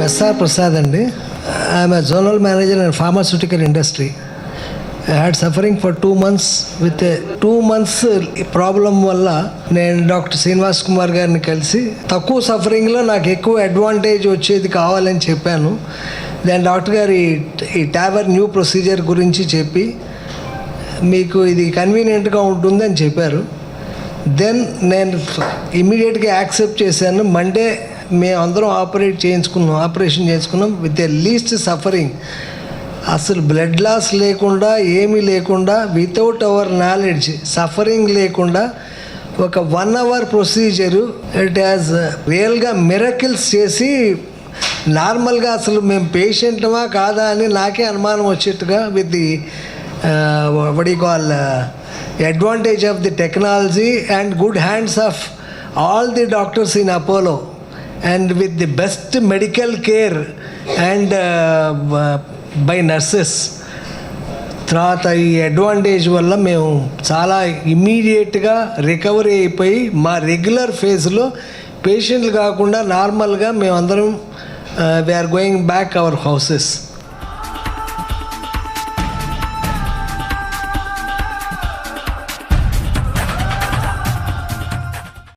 R Prasad and I am a Zonal Manager in Pharmaceutical Industry. I had suffering for 2 months with a 2 months problem వల్ల నేను doctor Srinivas Kumar గారిని కలిసి తక్కువ సఫరింగ్లో నాకు ఎక్కువ అడ్వాంటేజ్ వచ్చేది కావాలని చెప్పాను. దాని డాక్టర్ గారు ఈ టావర్ న్యూ ప్రొసీజర్ గురించి చెప్పి మీకు ఇది కన్వీనియంట్గా ఉంటుందని చెప్పారు. దెన్ నేను ఇమీడియట్గా యాక్సెప్ట్ చేశాను. మండే మేము అందరం ఆపరేషన్ చేసుకున్నాం విత్ ద లీస్ట్ సఫరింగ్. అసలు బ్లడ్ లాస్ లేకుండా ఏమీ లేకుండా వితౌట్ అవర్ నాలెడ్జ్ సఫరింగ్ లేకుండా ఒక 1 hour ప్రొసీజరు ఇట్ హ్యాస్ రియల్గా మిరకిల్స్ చేసి నార్మల్గా అసలు మేము పేషెంట్మా కాదా అని నాకే అనుమానం వచ్చేట్టుగా with the what you call advantage of the technology and good hands of all the doctors in Apollo and with the best medical care and by nurses. తర్వాత ఈ అడ్వాంటేజ్ వల్ల మేము చాలా ఇమ్మీడియట్గా రికవరీ అయిపోయి మా రెగ్యులర్ ఫేజ్లో పేషెంట్లు కాకుండా నార్మల్గా మేమందరం we are going back our houses.